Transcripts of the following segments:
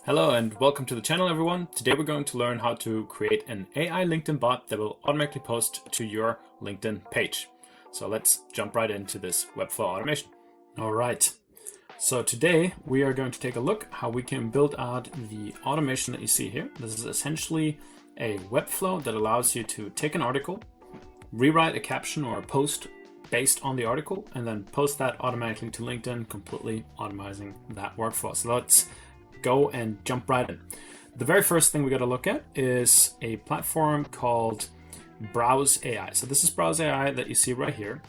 Hello and welcome to the channel, everyone. Today we're going to learn how to create an AI LinkedIn bot that will automatically post to your LinkedIn page. So let's jump right into this Webflow automation. All right. So today we are going to take a look how we can build out the automation that you see here. This is essentially a Webflow that allows you to take an article, rewrite a caption or a post based on the article, and then post that automatically to LinkedIn, completely automizing that workflow. So let's go and jump right in. The very first thing we got to look at is a platform called Browse AI. So this is Browse AI that you see right here.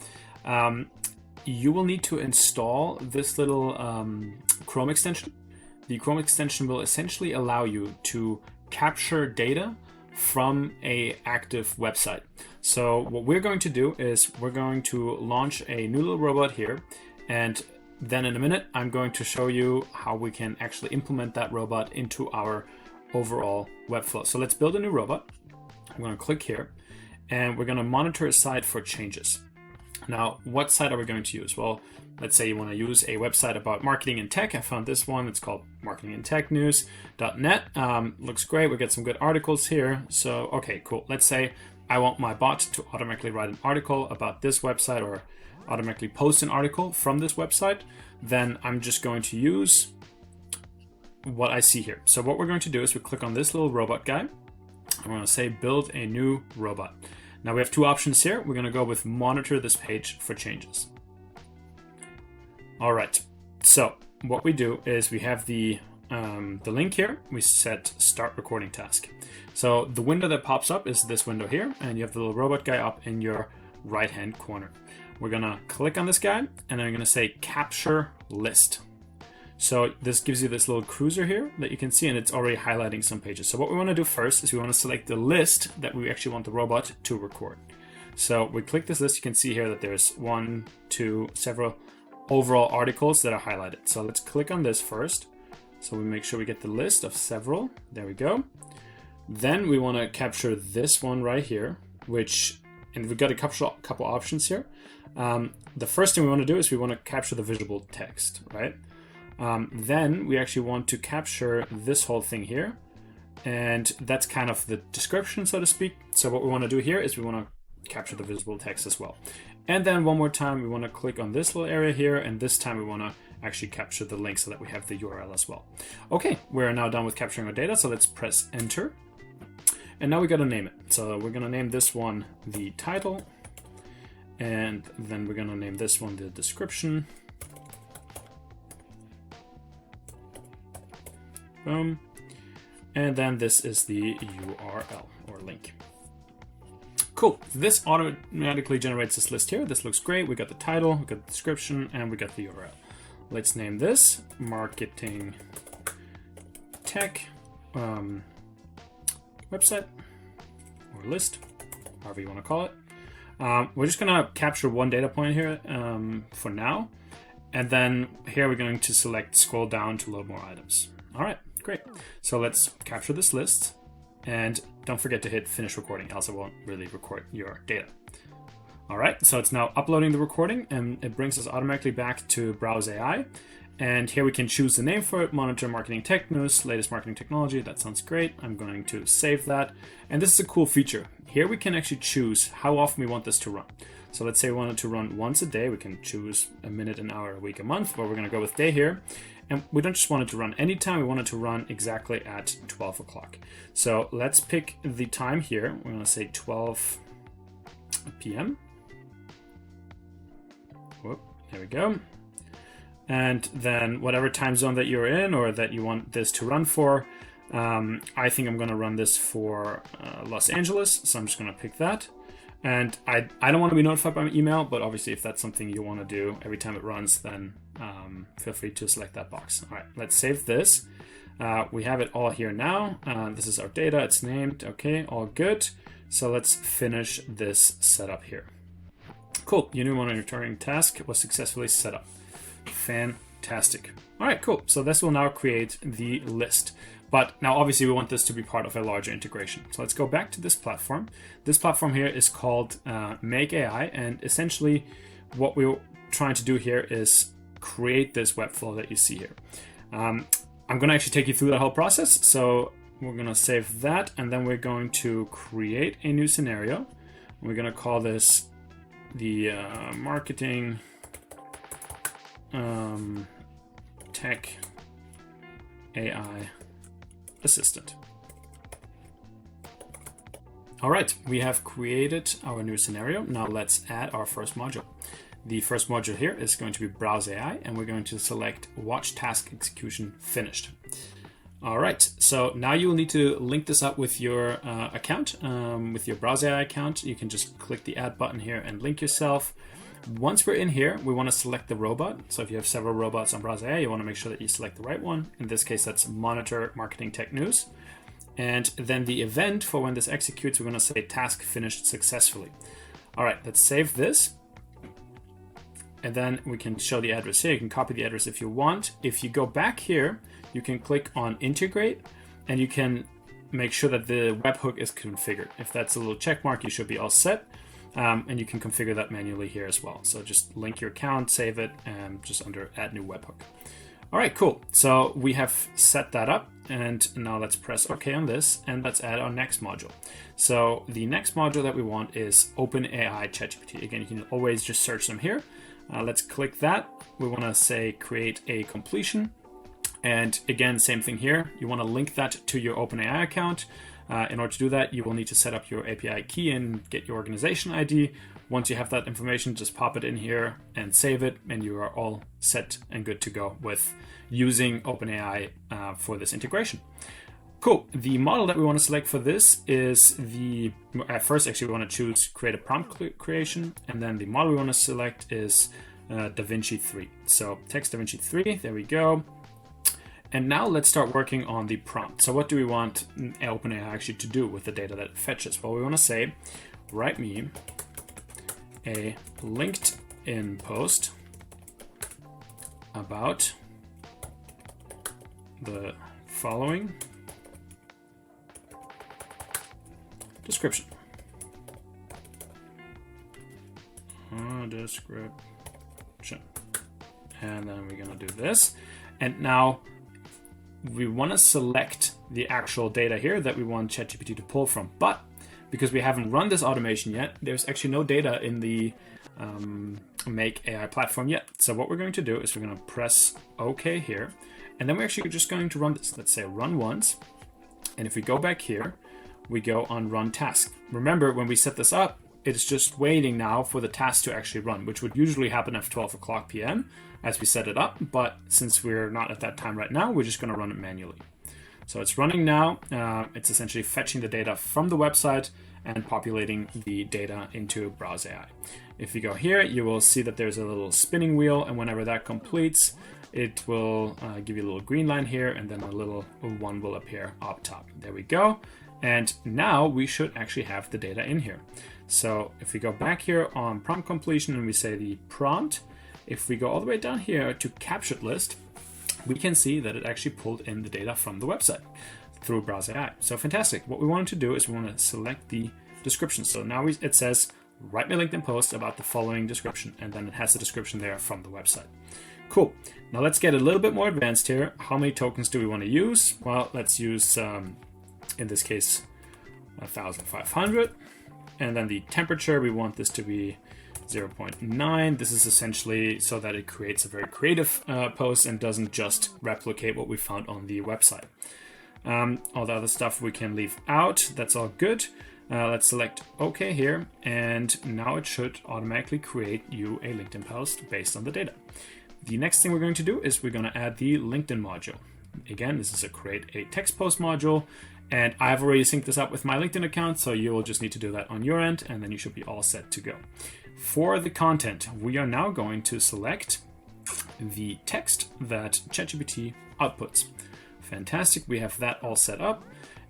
You will need to install this little Chrome extension. The Chrome extension will essentially allow you to capture data from an active website. So what we're going to do is we're going to launch a new little robot here, and then in a minute, I'm going to show you how we can actually implement that robot into our overall Webflow. So let's build a new robot. I'm going to click here, and we're going to monitor a site for changes. Now, what site are we going to use? Well, let's say you want to use a website about marketing and tech. I found this one. It's called marketingandtechnews.net. Looks great. We get some good articles here. So, okay, cool. Let's say I want my bot to automatically write an article about this website or automatically post an article from this website. Then I'm just going to use what I see here. So what we're going to do is we click on this little robot guy. I'm going to say build a new robot. Now we have two options here. We're going to go with monitor this page for changes. All right. So what we do is we have the link here. We set start recording task. So the window that pops up is this window here, and you have the little robot guy up in your right-hand corner. We're going to click on this guy, and then I'm going to say capture list. So this gives you this little cruiser here that you can see, and it's already highlighting some pages. So what we want to do first is we want to select the list that we actually want the robot to record. So we click this list. You can see here that there's several overall articles that are highlighted. So let's click on this first. So we make sure we get the list of several. There we go. Then we want to capture this one right here, and we've got a couple options here. The first thing we want to do is we want to capture the visible text, right? Then we actually want to capture this whole thing here, and that's kind of the description, so to speak. So what we want to do here is we want to capture the visible text as well. And then one more time, we want to click on this little area here, and this time we want to actually capture the link so that we have the URL as well. Okay, we're now done with capturing our data, so let's press enter. And now we got to name it. So we're going to name this one the title, and then we're going to name this one the description. Boom. And then this is the URL or link. Cool. This automatically generates this list here. This looks great. We got the title, we got the description, and we got the URL. Let's name this marketing tech website or list, however you want to call it. We're just going to capture one data point here for now. And then here we're going to scroll down to load more items. All right, great. So let's capture this list, and don't forget to hit finish recording, else it won't really record your data. All right, so it's now uploading the recording, and it brings us automatically back to Browse AI. And here we can choose the name for it, monitor marketing tech news, latest marketing technology. That sounds great. I'm going to save that. And this is a cool feature. Here we can actually choose how often we want this to run. So let's say we want it to run once a day. We can choose a minute, an hour, a week, a month, but we're going to go with day here. And we don't just want it to run anytime. We want it to run exactly at 12 o'clock. So let's pick the time here. We're going to say 12 p.m. Whoop, there we go. And then whatever time zone that you're in or that you want this to run for, I think I'm going to run this for Los Angeles. So I'm just going to pick that. And I don't want to be notified by email, but obviously if that's something you want to do every time it runs, then feel free to select that box. All right, let's save this. We have it all here now. This is our data. It's named. Okay, all good. So let's finish this setup here. Cool. Your new monitoring task was successfully set up. Fantastic. All right, cool. So this will now create the list. But now obviously we want this to be part of a larger integration. So let's go back to this platform. This platform here is called Make AI. And essentially what we're trying to do here is create this Webflow that you see here. I'm going to actually take you through that whole process. So we're going to save that, and then we're going to create a new scenario. We're going to call this the marketing tech AI assistant. All right, we have created our new scenario. Now let's add our first module. The first module here is going to be Browse AI, and we're going to select Watch Task Execution Finished. All right, so now you will need to link this up with your account, with your Browse AI account. You can just click the add button here and link yourself. Once we're in here, we want to select the robot. So if you have several robots on Browse AI, you want to make sure that you select the right one. In this case, that's Monitor Marketing Tech News. And then the event for when this executes, we're going to say task finished successfully. All right, let's save this. And then we can show the address here. You can copy the address if you want. If you go back here, you can click on integrate, and you can make sure that the webhook is configured. If that's a little check mark, you should be all set. And you can configure that manually here as well. So just link your account, save it, and just under add new webhook. All right, cool. So we have set that up, and now let's press OK on this, and let's add our next module. So the next module that we want is OpenAI ChatGPT. Again, you can always just search them here. Let's click that. We want to say create a completion. And again, same thing here. You want to link that to your OpenAI account. In order to do that, you will need to set up your API key and get your organization ID. Once you have that information, just pop it in here and save it, and you are all set and good to go with using OpenAI for this integration. Cool. The model that we want to select for this is first actually we want to choose create a prompt creation, and then the model we want to select is DaVinci 3. So text DaVinci 3, there we go. And now let's start working on the prompt. So what do we want OpenAI actually to do with the data that it fetches? Well, we want to say, write me a LinkedIn post about the following description. Description. And then we're going to do this. And now we want to select the actual data here that we want ChatGPT to pull from. But because we haven't run this automation yet, there's actually no data in the Make AI platform yet. So what we're going to do is we're going to press OK here. And then we're actually just going to run this. Let's say run once. And if we go back here, we go on run task. Remember, when we set this up, it's just waiting now for the task to actually run, which would usually happen at 12 o'clock p.m. as we set it up. But since we're not at that time right now, we're just going to run it manually. So it's running now. It's essentially fetching the data from the website and populating the data into Browse AI. If you go here, you will see that there's a little spinning wheel, and whenever that completes, it will give you a little green line here, and then a little one will appear up top. There we go. And now we should actually have the data in here. So if we go back here on prompt completion and we say the prompt, if we go all the way down here to captured list, we can see that it actually pulled in the data from the website through Browse AI. So fantastic. What we want to do is we want to select the description. So now it says, write me a LinkedIn post about the following description, and then it has the description there from the website. Cool. Now let's get a little bit more advanced here. How many tokens do we want to use? Well, let's use, in this case, 1,500. And then the temperature, we want this to be 0.9. This is essentially so that it creates a very creative post and doesn't just replicate what we found on the website. All the other stuff we can leave out. That's all good. Let's select OK here. And now it should automatically create you a LinkedIn post based on the data. The next thing we're going to do is we're going to add the LinkedIn module. Again, this is a create a text post module. And I've already synced this up with my LinkedIn account, so you will just need to do that on your end, and then you should be all set to go. For the content, we are now going to select the text that ChatGPT outputs. Fantastic, we have that all set up.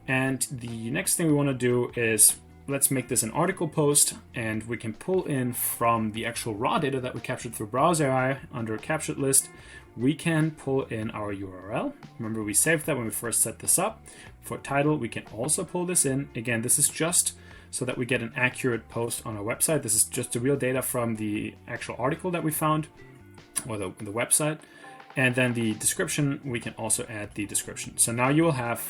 And the next thing we want to do is let's make this an article post, and we can pull in from the actual raw data that we captured through Browse AI under a captured list. We can pull in our URL. Remember, we saved that when we first set this up. For title, we can also pull this in. Again, this is just so that we get an accurate post on our website. This is just the real data from the actual article that we found, or the website. And then the description, we can also add the description. So now you will have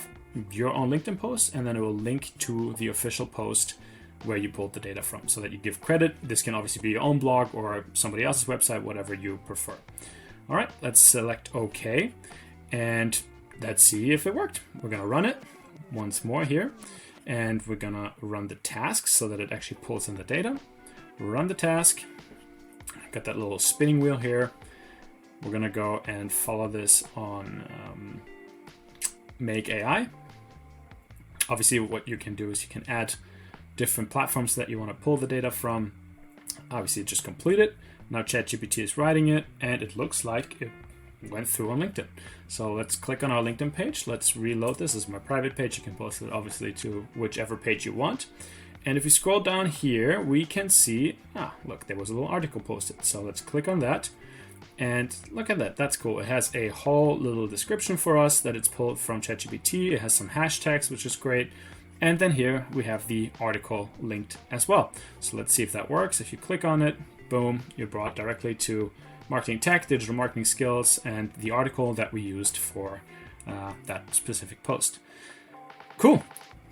your own LinkedIn post, and then it will link to the official post where you pulled the data from, so that you give credit. This can obviously be your own blog or somebody else's website, whatever you prefer. All right, let's select OK, and let's see if it worked. We're gonna run it once more here, and we're gonna run the task so that it actually pulls in the data. Run the task. Got that little spinning wheel here. We're gonna go and follow this on Make AI. Obviously, what you can do is you can add different platforms that you want to pull the data from. Obviously, just complete it. Now ChatGPT is writing it, and it looks like it went through on LinkedIn. So let's click on our LinkedIn page. Let's reload this. This is my private page. You can post it obviously to whichever page you want. And if we scroll down here, we can see, look, there was a little article posted. So let's click on that. And look at that, that's cool. It has a whole little description for us that it's pulled from ChatGPT. It has some hashtags, which is great. And then here we have the article linked as well. So let's see if that works. If you click on it, boom, you're brought directly to marketing tech, digital marketing skills, and the article that we used for that specific post. Cool.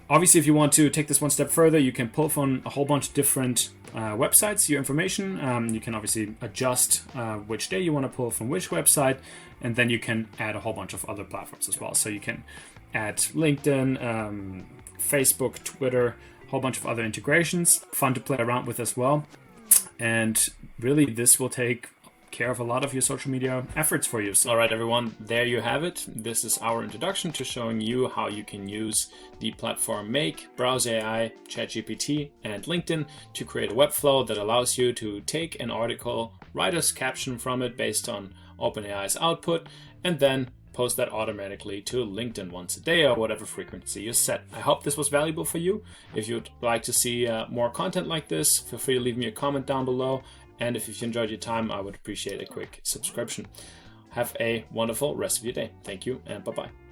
Obviously, if you want to take this one step further, you can pull from a whole bunch of different websites your information. You can obviously adjust which day you want to pull from which website, and then you can add a whole bunch of other platforms as well. So you can add LinkedIn, Facebook, Twitter, a whole bunch of other integrations. Fun to play around with as well. And really, this will take care of a lot of your social media efforts for you. So, all right, everyone, there you have it. This is our introduction to showing you how you can use the platform Make, Browse AI, ChatGPT, and LinkedIn to create a webflow that allows you to take an article, write a caption from it based on OpenAI's output, and then post that automatically to LinkedIn once a day or whatever frequency you set. I hope this was valuable for you. If you'd like to see more content like this, feel free to leave me a comment down below. And if you've enjoyed your time, I would appreciate a quick subscription. Have a wonderful rest of your day. Thank you and bye-bye.